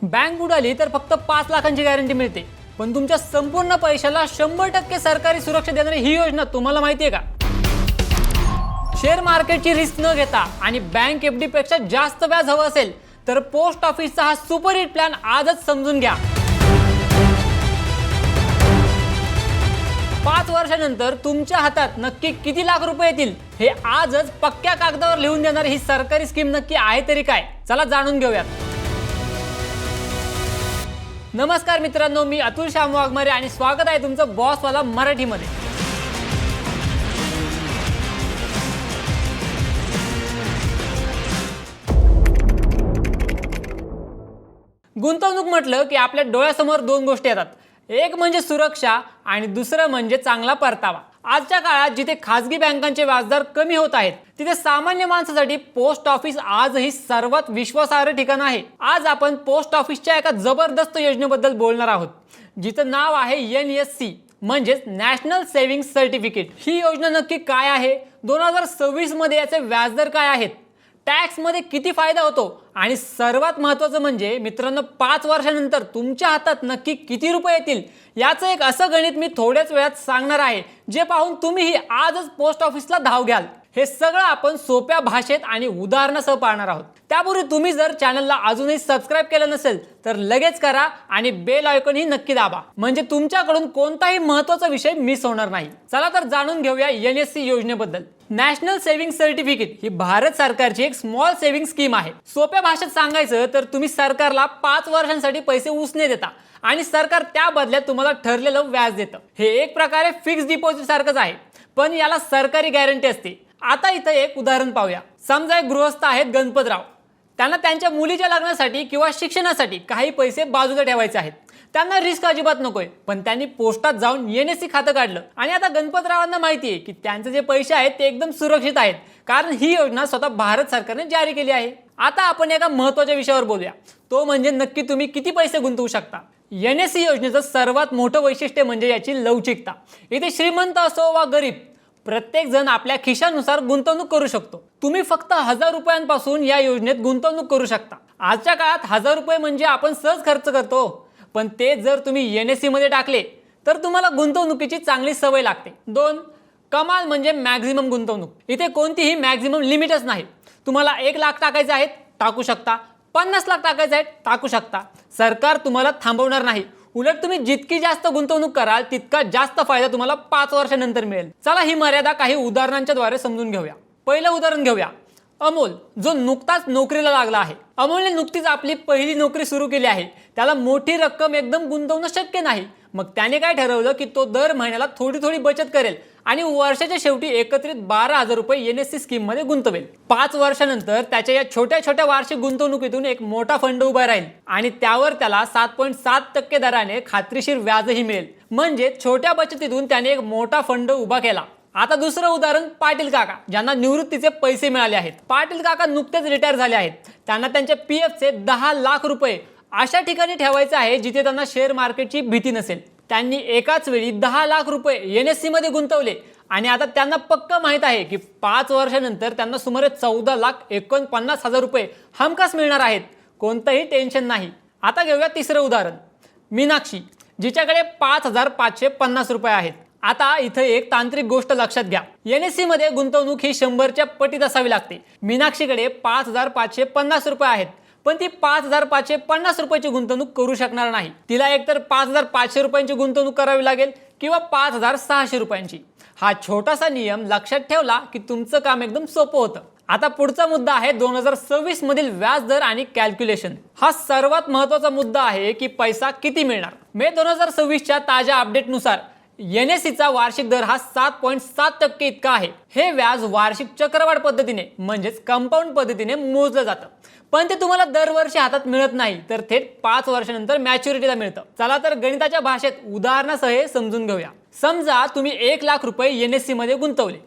Bank बुडाली तर फक्त 5 लाखांची गॅरंटी मिळते, पण तुमच्या संपूर्ण पैशाला 100% सरकारी सुरक्षा देणारी ही योजना तुम्हाला माहिती आहे का? शेअर मार्केटची रिस्क न घेता आणि बँक एफडी पेक्षा जास्त व्याज हवं असेल तर पोस्ट ऑफिसचा हा सुपर हिट प्लॅन आजच समजून घ्या। 5 वर्षानंतर तुमच्या हातात नक्की किती लाख रुपये येतील हे आजच पक्क्या कागदावर लिहून देणारी ही सरकारी स्कीम नक्की आहे तरी काय, चला जाणून घेऊयात। नमस्कार मित्रांनो, मी अतुल श्याम वाघमारे आणि स्वागत आहे तुमचं बॉसवाला मराठीमध्ये। गुंतवणूक म्हटलं की आपल्या डोळ्यासमोर दोन गोष्टी येतात, एक म्हणजे सुरक्षा आणि दुसरं म्हणजे चांगला परतावा। आजच्या काळात जिथे खासगी बँकांचे व्याजदर कमी होत आहेत तिथे सामान्य माणसासाठी पोस्ट ऑफिस आजही सर्वात विश्वासार्ह ठिकाण आहे। आज आपण पोस्ट ऑफिसच्या एका जबरदस्त योजनेबद्दल बोलणार आहोत, जिचं नाव आहे NSC म्हणजेच नॅशनल सेव्हिंग सर्टिफिकेट। ही योजना नक्की काय आहे, 2026 मध्ये याचे व्याजदर काय आहेत, टॅक्स मध्ये किती फायदा होतो आणि सर्वात महत्त्वाचं म्हणजे मित्रांनो 5 वर्षानंतर तुमच्या हातात नक्की किती रुपये येतील याचं एक असं गणित मी थोड्याच वेळात सांगणार आहे, जे पाहून तुम्हीही आजच पोस्ट ऑफिसला धाव घ्याल। हे सगळं आपण सोप्या भाषेत आणि उदाहरणासह पाहणार आहोत। त्यापूर्वी तुम्ही जर चॅनलला अजूनही सबस्क्राइब केलं नसेल तर लगेच करा आणि बेल आयकॉन ही नक्की दाबा, म्हणजे तुमच्याकडून कोणताही महत्त्वाचा विषय मिस होणार नाही। चला तर जाणून घेऊया NSC योजनेबद्दल। नॅशनल सेव्हिंग सर्टिफिकेट ही भारत सरकारची एक स्मॉल सेव्हिंग स्कीम आहे। सोप्या भाषेत सांगायचं तर तुम्ही सरकारला 5 वर्षांसाठी पैसे उसने देता आणि सरकार त्या बदल्यात तुम्हाला ठरलेलं व्याज देतं। हे एक प्रकारे फिक्स डिपॉझिट सारखंच आहे, पण याला सरकारी गॅरंटी असते। आता इथं एक उदाहरण पाहूया। समजा एक गृहस्थ आहेत गणपतराव, त्यांना त्यांच्या मुलीच्या लग्नासाठी किंवा शिक्षणासाठी काही पैसे बाजूला ठेवायचे आहेत। त्यांना रिस्क अजिबात नकोय, पण त्यांनी पोस्टात जाऊन NSC खातं काढलं आणि आता गणपतरावांना माहिती आहे की त्यांचे जे पैसे आहेत ते एकदम सुरक्षित आहेत, कारण ही योजना स्वतः भारत सरकारने जारी केली आहे। आता आपण एका महत्त्वाच्या विषयावर बोलूया, तो म्हणजे नक्की तुम्ही किती पैसे गुंतवू शकता। NSC योजनेचं सर्वात मोठं वैशिष्ट्य म्हणजे याची लवचिकता। इथे श्रीमंत असो वा गरीब, प्रत्येक जण आपल्या खिशानुसार गुंतवणूक करू शकतो। तुम्ही फक्त 1000 रुपयांपासून या योजनेत गुंतवणूक करू शकता। आजच्या काळात 1000 रुपये म्हणजे आपण सहज खर्च करतो, पण ते जर तुम्ही NSC मध्ये टाकले तर तुम्हाला गुंतवणुकीची चांगली सवय लागते। 2. कमाल म्हणजे मॅक्झिमम गुंतवणूक। इथे कोणतीही मॅक्झिमम लिमिटच नाही। तुम्हाला 1 लाख टाकायचे आहेत टाकू शकता, 50 लाख टाकायचे आहेत टाकू शकता, सरकार तुम्हाला थांबवणार नाही। उलट तुम्ही जितकी जास्त गुंतवणूक कराल तितका जास्त फायदा तुम्हाला 5 वर्षानंतर मिळेल। चला ही मर्यादा काही उदाहरणांच्या द्वारे समजून घेऊया। पहिलं उदाहरण घेऊया, अमोल जो नुकताच नोकरीला लागला आहे। अमोलने नुकतीच आपली पहिली नोकरी सुरू केली आहे। त्याला मोठी रक्कम एकदम गुंतवणं शक्य नाही, मग त्याने काय ठरवलं की तो दर महिन्याला थोडी थोडी बचत करेल आणि वर्षाच्या शेवटी एकत्रित 12,000 रुपये NSC स्कीम मध्ये गुंतवेल। 5 वर्षानंतर त्याच्या या छोट्या छोट्या वार्षिक गुंतवणुकीतून एक मोठा फंड उभा राहील आणि त्यावर त्याला 7.7% दराने खात्रीशीर व्याजही मिळेल। म्हणजे छोट्या बचतीतून त्याने एक मोठा फंड उभा केला। आता दुसरं उदाहरण, पाटील काका ज्यांना निवृत्तीचे पैसे मिळाले आहेत। पाटील काका नुकतेच रिटायर झाले आहेत। त्यांना त्यांच्या PF चे 10 लाख रुपये अशा ठिकाणी ठेवायचे आहे जिथे त्यांना शेअर मार्केटची भीती नसेल। त्यांनी एकाच वेळी 10 लाख रुपये NSC मध्ये गुंतवले आणि आता त्यांना पक्क माहित आहे की 5 वर्षानंतर त्यांना सुमारे 14,49,000 रुपये हमखास मिळणार आहेत। कोणतंही टेन्शन नाही। आता घेऊया तिसरं उदाहरण, मीनाक्षी जिच्याकडे 5,550 रुपये आहेत। आता इथे एक तांत्रिक गोष्ट लक्षात घ्या, NSC मध्ये गुंतवणूक ही 100च्या पटीत असावी लागते। मीनाक्षीकडे 5,550 रुपये आहेत, पण ती 5,550 रुपयाची गुंतवणूक करू शकणार नाही। तिला एकतर 5,500 रुपयांची गुंतवणूक करावी लागेल किंवा 5,600 रुपयांची। हा छोटासा नियम लक्षात ठेवला की तुमचं काम एकदम सोपं होतं। आता पुढचा मुद्दा आहे 2026 मधील व्याजदर आणि कॅल्क्युलेशन। हा सर्वात महत्त्वाचा मुद्दा आहे की पैसा किती मिळणार। मे 2026च्या ताज्या अपडेटनुसार NSC चा वार्षिक दर हा 7.7% इतका आहे। हे व्याज वार्षिक चक्रवाढ पद्धतीने म्हणजेच कंपाऊंड पद्धतीने मोजलं जातं, पण ते तुम्हाला दरवर्षी हातात मिळत नाही, तर थेट 5 वर्षानंतर मॅच्युरिटीला मिळतं। चला तर गणिताच्या भाषेत उदाहरणासह समजून घेऊया। समजा तुम्ही 1 लाख रुपये NSC मध्ये गुंतवले।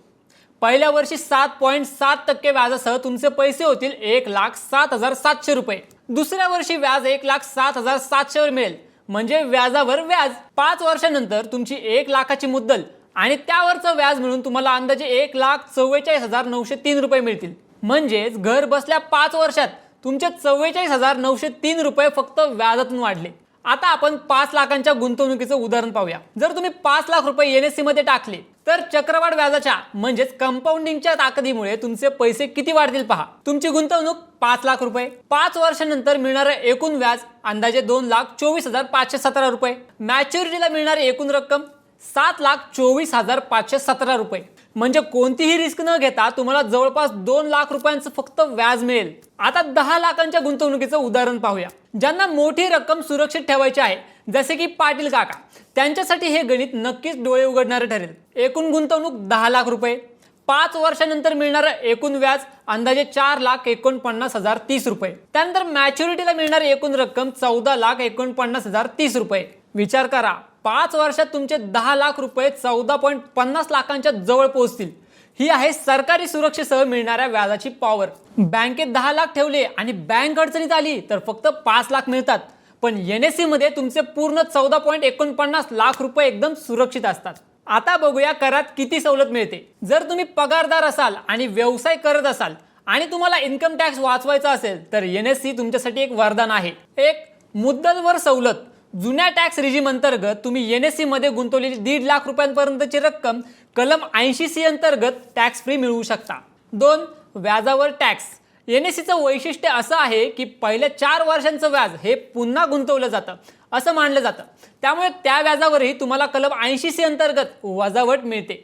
पहिल्या वर्षी 7.7% व्याजासह तुमचे पैसे होतील 1,07,700 रुपये। दुसऱ्या वर्षी व्याज 1,07,700 वर मिळेल, म्हणजे व्याजावर व्याज। 5 वर्षानंतर तुमची 1 लाखाची मुद्दल आणि त्यावरचं व्याज मिळून तुम्हाला अंदाजे 1,44,903 रुपये मिळतील। म्हणजेच घर बसल्या 5 वर्षात तुमचे 44,903 रुपये फक्त व्याजातून वाढले. आता आपण 5 लाखांच्या गुंतवणुकीचं उदाहरण पाहूया. जर तुम्ही 5 लाख रुपये NSE मध्ये टाकले तर चक्रवाढ व्याजाच्या म्हणजेच कंपाऊंडिंगच्या ताकदीमुळे तुमचे पैसे किती वाढतील पहा. तुमची गुंतवणूक 5 लाख रुपये, 5 वर्षांनंतर मिळणारे एकूण व्याज अंदाजे 2,24,517 रुपये, मॅच्युरिटीला मिळणारी एकूण रक्कम 7,24,517 रुपये. म्हणजे कोणतीही रिस्क न घेता तुम्हाला जवळपास 2 लाख रुपयांचं फक्त व्याज मिळेल. आता 10 लाखांच्या गुंतवणुकीचं उदाहरण पाहूया. ज्यांना मोठी रक्कम सुरक्षित ठेवायची आहे जसे की पाटील काका, त्यांच्यासाठी हे गणित नक्कीच डोळे उघडणारे ठरेल. एकूण गुंतवणूक 10 लाख रुपये, 5 वर्षांनंतर मिळणारं एकूण व्याज अंदाजे 4,49,030 रुपये. त्यानंतर मॅच्युरिटीला मिळणारी एकूण रक्कम 14,49,030 रुपये. विचार करा, 5 वर्षात तुमचे 10 लाख रुपये 14.50 लाखांच्या जवळ पोहोचतील. ही आहे सरकारी सुरक्षेसह मिळणाऱ्या व्याजाची पॉवर. बँकेत 10 लाख ठेवले आणि बँक अडचणीत आली तर फक्त 5 लाख मिळतात. पण NSE मध्ये तुमचे पूर्ण 14.49 लाख रुपये एकदम सुरक्षित असतात. आता बघूया करात किती सवलत मिळते. जर तुम्ही पगारदार असाल आणि व्यवसाय करत असाल आणि तुम्हाला इन्कम टॅक्स वाचवायचा असेल तर NSE तुमच्यासाठी एक वरदान आहे. एक मुद्दलवर सवलत. जुन्या टॅक्स रिजीम अंतर्गत तुम्ही NSE मध्ये गुंतवलेली 1.5 लाख रुपयांपर्यंतची रक्कम कलम 80C अंतर्गत टॅक्स फ्री मिळवू शकता. 2. व्याजावर टॅक्स. NSEचं वैशिष्ट्य असं आहे की पहिल्या 4 वर्षांचं व्याज हे पुन्हा गुंतवलं जातं असं मानलं जातं. त्यामुळे त्या व्याजावरही तुम्हाला कलम 80C अंतर्गत वजावट मिळते.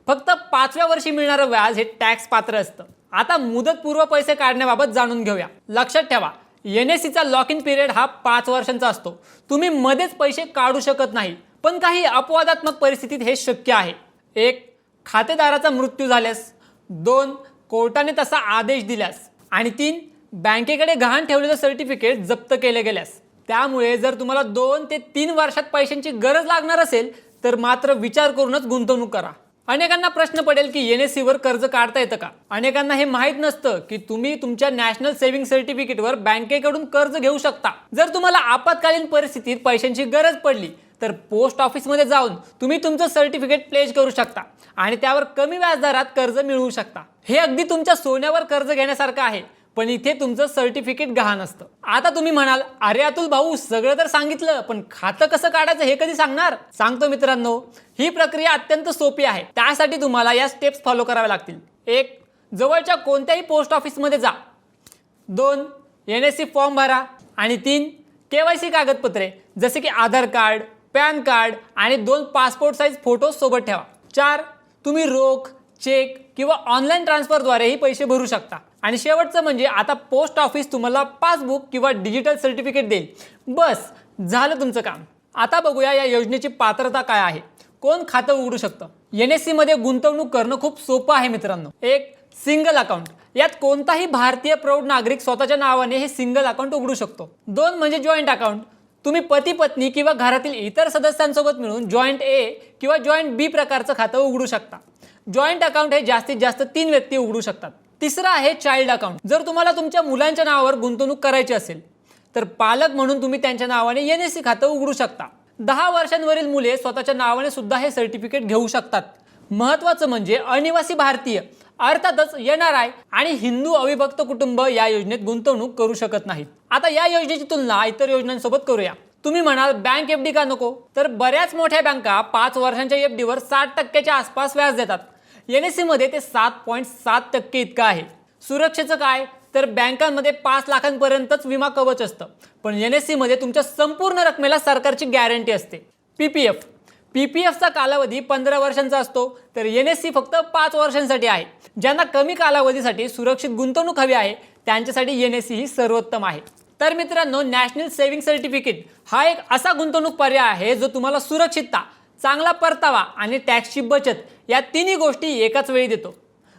फक्त 5व्या वर्षी मिळणारं व्याज हे टॅक्स पात्र असतं. आता मुदतपूर्व पैसे काढण्याबाबत जाणून घेऊया. लक्षात ठेवा, NSEचा लॉक इन पिरियड हा 5 वर्षांचा असतो. तुम्ही मध्येच पैसे काढू शकत नाही, पण काही अपवादात्मक परिस्थितीत हे शक्य आहे. 1. खातेदाराचा मृत्यू झाल्यास, 2. कोर्टाने तसा आदेश दिल्यास आणि 3. बँकेकडे गहाण ठेवलेलं सर्टिफिकेट जप्त केले गेल्यास. त्यामुळे जर तुम्हाला 2 ते 3 वर्षात पैशांची गरज लागणार असेल तर मात्र विचार करूनच गुंतवणूक करा. अनेकांना प्रश्न पडेल की NSE वर कर्ज काढता येतं का. अनेकांना हे माहीत नसतं की तुम्ही तुमच्या नॅशनल सेव्हिंग सर्टिफिकेटवर बँकेकडून कर्ज घेऊ शकता. जर तुम्हाला आपत्कालीन परिस्थितीत पैशांची गरज पडली तर पोस्ट ऑफिसमध्ये जाऊन तुम्ही तुमचं सर्टिफिकेट प्लेज करू शकता आणि त्यावर कमी व्याजदरात कर्ज मिळवू शकता. हे अगदी तुमच्या सोन्यावर कर्ज घेण्यासारखं आहे, पण इथे तुमचं सर्टिफिकेट गहाण असतं. आता तुम्ही म्हणाल, अरे अतुल भाऊ सगळं तर सांगितलं, पण खातं कसं काढायचं हे कधी सांगणार? सांगतो मित्रांनो, ही प्रक्रिया अत्यंत सोपी आहे. त्यासाठी तुम्हाला या स्टेप्स फॉलो कराव्या लागतील. 1. जवळच्या कोणत्याही पोस्ट ऑफिसमध्ये जा. 2. NSE फॉर्म भरा आणि 3. KYC कागदपत्रे जसे की आधार कार्ड, पॅन कार्ड आणि 2 पासपोर्ट साईज फोटो सोबत ठेवा. 4. तुम्ही रोख, चेक किंवा ऑनलाईन ट्रान्सफरद्वारेही पैसे भरू शकता. आणि शेवटचं म्हणजे आता पोस्ट ऑफिस तुम्हाला पासबुक किंवा डिजिटल सर्टिफिकेट देईल. बस झालं तुमचं काम. आता बघूया या योजनेची पात्रता काय आहे. कोण खातं उघडू शकतं? NSE मध्ये गुंतवणूक करणं खूप सोपं आहे मित्रांनो. 1. Single account. यात कोणताही भारतीय प्रौढ नागरिक स्वतःच्या नावाने हे सिंगल अकाउंट उघडू शकतो. 2. म्हणजे जॉईंट अकाउंट. तुम्ही पती पत्नी किंवा घरातील इतर सदस्यांसोबत मिळून जॉईंट A किंवा जॉईंट B प्रकारचं खातं उघडू शकता. जॉईंट अकाउंट हे जास्तीत जास्त 3 व्यक्ती उघडू शकतात. तिसरं आहे चाइल्ड अकाउंट. जर तुम्हाला तुमच्या मुलांच्या नावावर गुंतवणूक करायची असेल तर पालक म्हणून तुम्ही त्यांच्या नावाने NSE खातं उघडू शकता. 10 वर्षांवरील मुले स्वतःच्या नावाने सुद्धा हे सर्टिफिकेट घेऊ शकतात. महत्त्वाचं म्हणजे अनिवासी भारतीय अर्थातच NRI आणि हिंदू अविभक्त कुटुंब या योजनेत गुंतवणूक करू शकत नाहीत. आता या योजनेची तुलना इतर योजनांसोबत करूया. तुम्ही म्हणाल बँक FD का नको? तर बऱ्याच मोठ्या बँका 5 वर्षांच्या FD वर 60% आसपास व्याज देतात. NSE मध्ये ते 7.7% इतकं आहे. सुरक्षेचं काय? तर बँकांमध्ये 5 लाखांपर्यंतच विमा कवच असतं, पण NSE मध्ये तुमच्या संपूर्ण रकमेला सरकारची गॅरंटी असते. PPFचा कालावधी 15 वर्षांचा असतो, तर NSE फक्त 5 वर्षांसाठी आहे. ज्यांना कमी कालावधीसाठी सुरक्षित गुंतवणूक हवी आहे त्यांच्यासाठी NSE ही सर्वोत्तम आहे. तर मित्रांनो, नॅशनल सेव्हिंग सर्टिफिकेट हा एक असा गुंतवणूक पर्याय आहे जो तुम्हाला सुरक्षितता, चांगला परतावा आणि टॅक्सची बचत या तिन्ही गोष्टी एकाच वेळी देतो.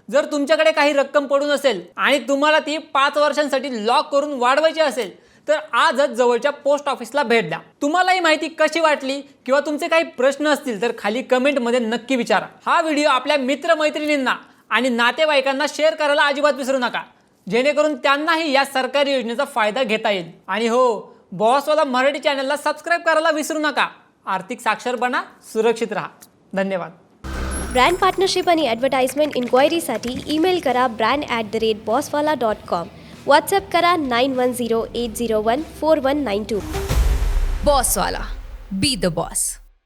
जर तुमच्याकडे काही रक्कम पडून असेल आणि तुम्हाला ती 5 वर्षांसाठी लॉक करून वाढवायची असेल तर आजच जवळच्या पोस्ट ऑफिसला भेट द्या. तुम्हाला ही माहिती कशी वाटली किंवा तुमचे काही प्रश्न असतील तर खाली कमेंटमध्ये नक्की विचारा. हा व्हिडिओ आपल्या मित्रमैत्रिणींना आणि नातेवाईकांना शेअर करायला अजिबात विसरू नका, जेणेकरून त्यांनाही या सरकारी योजनेचा फायदा घेता येईल. आणि हो, बॉसवाला मराठी चॅनलला सबस्क्राईब करायला विसरू नका. आर्थिक साक्षर बना, सुरक्षित राहा. धन्यवाद. ब्रँड पार्टनरशिप आणि ॲडव्हर्टाइजमेंट इन्क्वायरीसाठी ईमेल करा brand@bosswala.com. व्हॉट्सअप करा 9108014192. बॉसवाला, बी द बॉस.